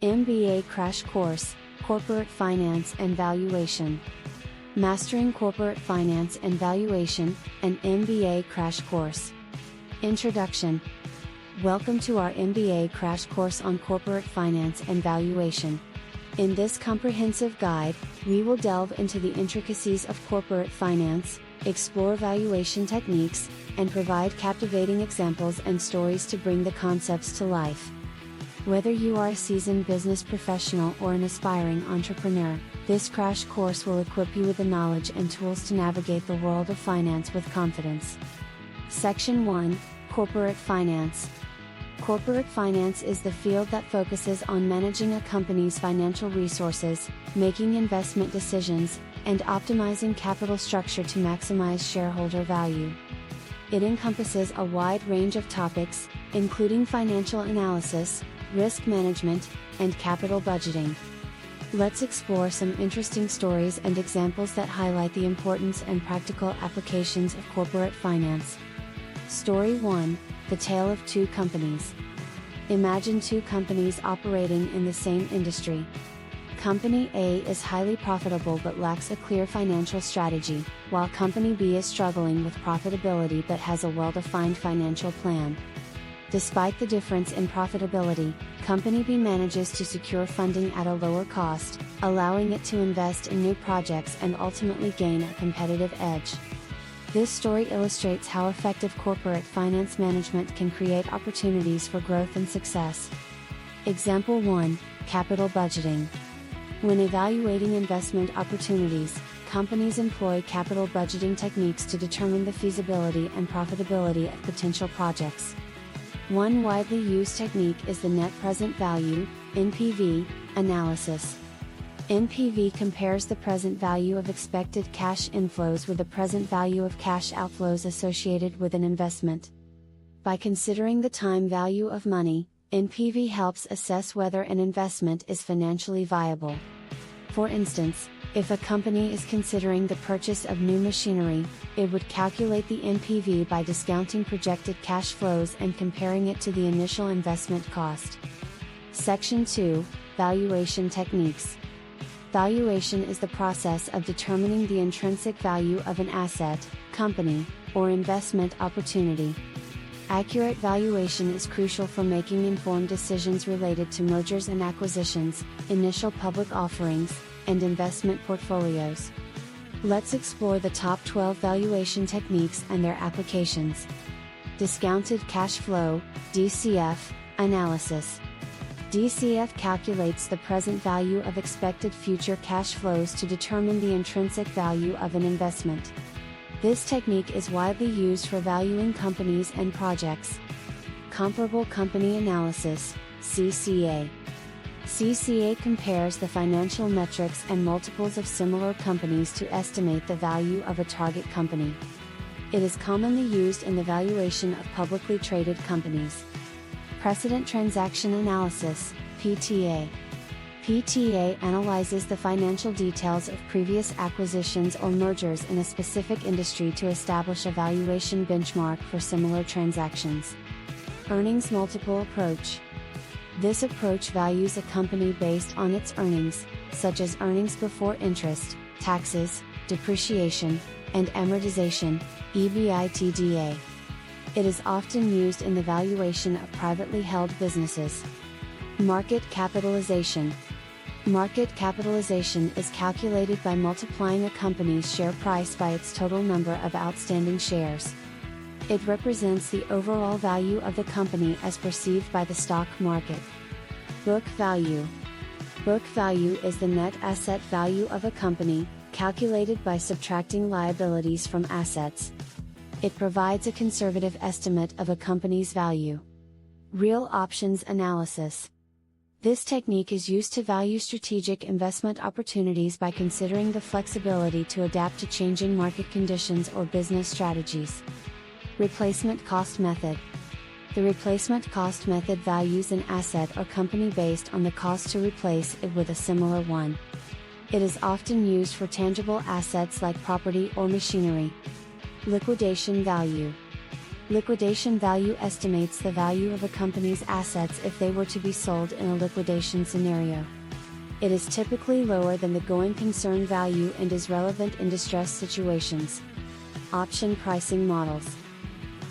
MBA Crash Course, Corporate Finance and Valuation. Mastering Corporate Finance and Valuation, an MBA Crash Course. Introduction. Welcome to our MBA Crash Course on Corporate Finance and Valuation. In this comprehensive guide, we will delve into the intricacies of corporate finance, explore valuation techniques, and provide captivating examples and stories to bring the concepts to life. Whether you are a seasoned business professional or an aspiring entrepreneur, this crash course will equip you with the knowledge and tools to navigate the world of finance with confidence. Section 1, Corporate Finance. Corporate finance is the field that focuses on managing a company's financial resources, making investment decisions, and optimizing capital structure to maximize shareholder value. It encompasses a wide range of topics, including financial analysis, risk management, and capital budgeting. Let's explore some interesting stories and examples that highlight the importance and practical applications of corporate finance. Story 1, The Tale of Two Companies. Imagine two companies operating in the same industry. Company A is highly profitable but lacks a clear financial strategy, while Company B is struggling with profitability but has a well-defined financial plan. Despite the difference in profitability, Company B manages to secure funding at a lower cost, allowing it to invest in new projects and ultimately gain a competitive edge. This story illustrates how effective corporate finance management can create opportunities for growth and success. Example 1, Capital Budgeting. When evaluating investment opportunities, companies employ capital budgeting techniques to determine the feasibility and profitability of potential projects. One widely used technique is the net present value, NPV, analysis. NPV compares the present value of expected cash inflows with the present value of cash outflows associated with an investment. By considering the time value of money, NPV helps assess whether an investment is financially viable. For instance, if a company is considering the purchase of new machinery, it would calculate the NPV by discounting projected cash flows and comparing it to the initial investment cost. Section 2, Valuation Techniques. Valuation is the process of determining the intrinsic value of an asset, company, or investment opportunity. Accurate valuation is crucial for making informed decisions related to mergers and acquisitions, initial public offerings, and investment portfolios. Let's explore the top 12 valuation techniques and their applications. Discounted cash flow, DCF, analysis. DCF calculates the present value of expected future cash flows to determine the intrinsic value of an investment. This technique is widely used for valuing companies and projects. Comparable company analysis, CCA. CCA compares the financial metrics and multiples of similar companies to estimate the value of a target company. It is commonly used in the valuation of publicly traded companies. Precedent transaction analysis, PTA. PTA analyzes the financial details of previous acquisitions or mergers in a specific industry to establish a valuation benchmark for similar transactions. Earnings multiple approach. This approach values a company based on its earnings, such as earnings before interest, taxes, depreciation, and amortization, EBITDA. It is often used in the valuation of privately held businesses. Market capitalization. Market capitalization is calculated by multiplying a company's share price by its total number of outstanding shares. It represents the overall value of the company as perceived by the stock market. Book value. Book value is the net asset value of a company, calculated by subtracting liabilities from assets. It provides a conservative estimate of a company's value. Real options analysis. This technique is used to value strategic investment opportunities by considering the flexibility to adapt to changing market conditions or business strategies. Replacement cost method. The replacement cost method values an asset or company based on the cost to replace it with a similar one. It is often used for tangible assets like property or machinery. Liquidation value. Liquidation value estimates the value of a company's assets if they were to be sold in a liquidation scenario. It is typically lower than the going concern value and is relevant in distress situations. Option pricing models.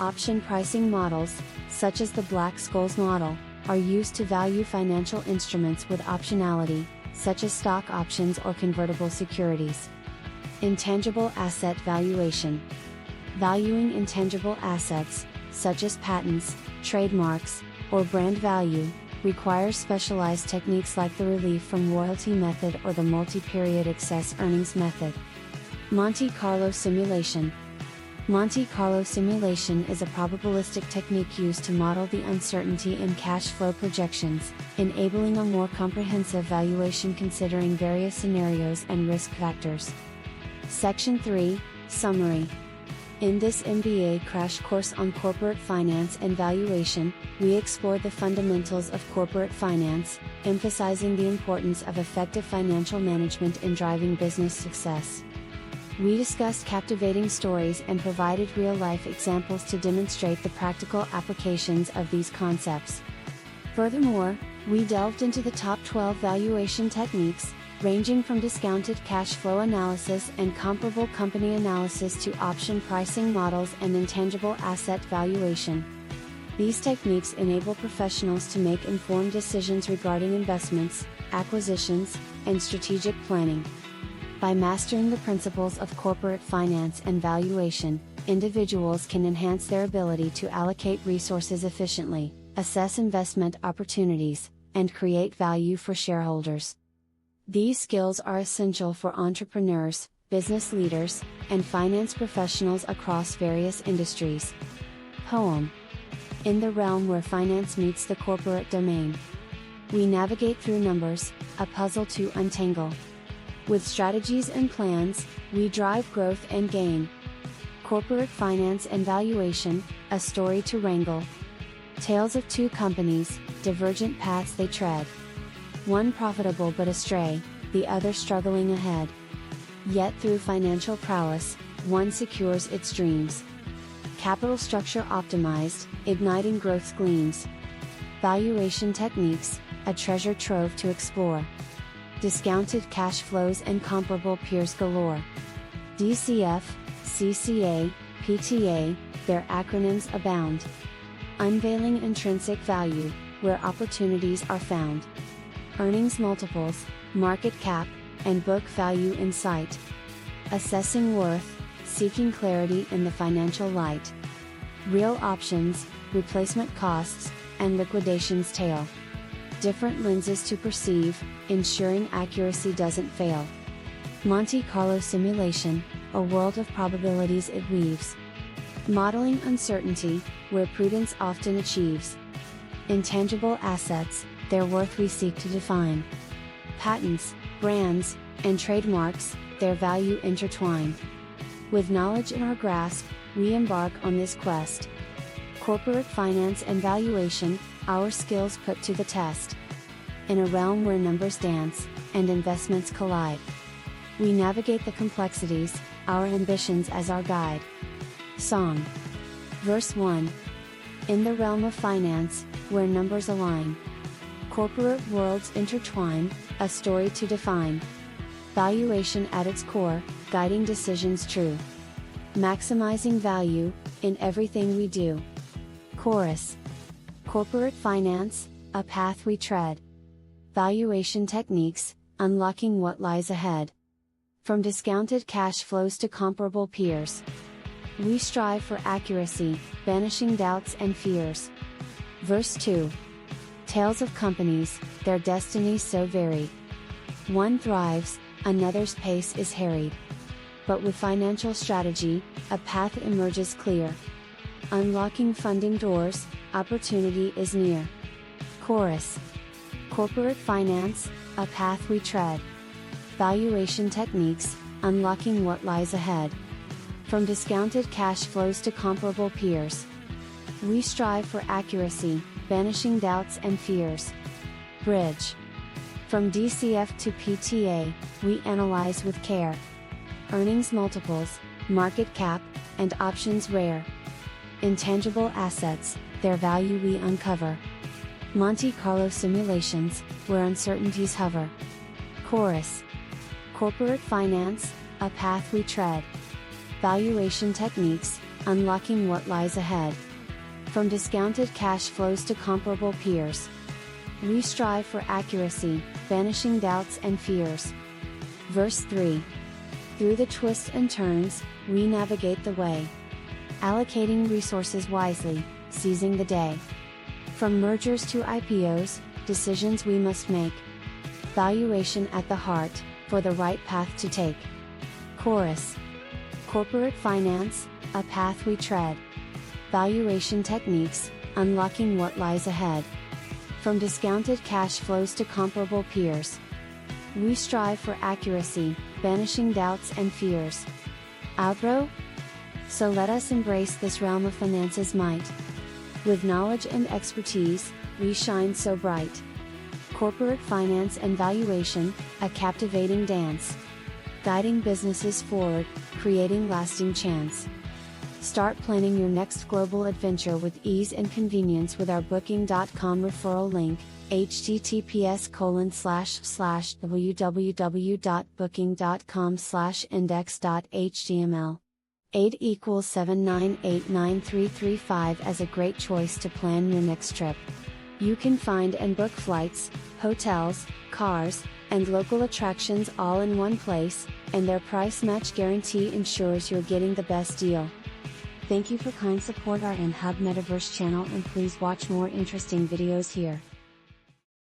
Option pricing models, such as the Black-Scholes model, are used to value financial instruments with optionality, such as stock options or convertible securities. Intangible asset valuation. Valuing intangible assets, such as patents, trademarks, or brand value, requires specialized techniques like the relief from royalty method or the multi-period excess earnings method. Monte Carlo simulation. Monte Carlo simulation is a probabilistic technique used to model the uncertainty in cash flow projections, enabling a more comprehensive valuation considering various scenarios and risk factors. Section 3, Summary. In this MBA crash course on corporate finance and valuation, we explore the fundamentals of corporate finance, emphasizing the importance of effective financial management in driving business success. We discussed captivating stories and provided real-life examples to demonstrate the practical applications of these concepts. Furthermore, we delved into the top 12 valuation techniques, ranging from discounted cash flow analysis and comparable company analysis to option pricing models and intangible asset valuation. These techniques enable professionals to make informed decisions regarding investments, acquisitions, and strategic planning. By mastering the principles of corporate finance and valuation, individuals can enhance their ability to allocate resources efficiently, assess investment opportunities, and create value for shareholders. These skills are essential for entrepreneurs, business leaders, and finance professionals across various industries. Poem. In the realm where finance meets the corporate domain, we navigate through numbers, a puzzle to untangle. With strategies and plans, we drive growth and gain. Corporate finance and valuation, a story to wrangle. Tales of two companies, divergent paths they tread. One profitable but astray, the other struggling ahead. Yet through financial prowess, one secures its dreams. Capital structure optimized, igniting growth's gleams. Valuation techniques, a treasure trove to explore. Discounted cash flows and comparable peers galore. DCF, CCA, PTA, their acronyms abound. Unveiling intrinsic value, where opportunities are found. Earnings multiples, market cap, and book value in sight. Assessing worth, seeking clarity in the financial light. Real options, replacement costs, and liquidation's tale. Different lenses to perceive, ensuring accuracy doesn't fail. Monte Carlo simulation, a world of probabilities it weaves. Modeling uncertainty, where prudence often achieves. Intangible assets, their worth we seek to define. Patents, brands, and trademarks, their value intertwine. With knowledge in our grasp, we embark on this quest. Corporate finance and valuation, our skills put to the test. In a realm where numbers dance, and investments collide, we navigate the complexities, our ambitions as our guide. Song. Verse 1. In the realm of finance, where numbers align. Corporate worlds intertwine, a story to define. Valuation at its core, guiding decisions true. Maximizing value, in everything we do. Chorus. Corporate finance, a path we tread. Valuation techniques, unlocking what lies ahead. From discounted cash flows to comparable peers. We strive for accuracy, banishing doubts and fears. Verse 2. Tales of companies, their destinies so varied. One thrives, another's pace is harried. But with financial strategy, a path emerges clear. Unlocking funding doors, opportunity is near. Chorus. Corporate finance, a path we tread. Valuation techniques, unlocking what lies ahead. From discounted cash flows to comparable peers. We strive for accuracy, banishing doubts and fears. Bridge. From DCF to PTA, we analyze with care. Earnings multiples, market cap, and options rare. Intangible assets, their value we uncover. Monte Carlo simulations, where uncertainties hover. Chorus. Corporate finance, a path we tread. Valuation techniques, unlocking what lies ahead. From discounted cash flows to comparable peers, we strive for accuracy, banishing doubts and fears. Verse 3. Through the twists and turns, we navigate the way. Allocating resources wisely, seizing the day. From mergers to IPOs, decisions we must make. Valuation at the heart, for the right path to take. Chorus. Corporate finance, a path we tread. Valuation techniques, unlocking what lies ahead. From discounted cash flows to comparable peers, we strive for accuracy, banishing doubts and fears. Outro? So let us embrace this realm of finance's might. With knowledge and expertise, we shine so bright. Corporate finance and valuation, a captivating dance. Guiding businesses forward, creating lasting chance. Start planning your next global adventure with ease and convenience with our Booking.com referral link, https://www.booking.com/index.html. 8 = 7989335 as a great choice to plan your next trip. You can find and book flights, hotels, cars, and local attractions all in one place, and their price match guarantee ensures you're getting the best deal. Thank you for kind support our InHub Metaverse channel, and please watch more interesting videos here.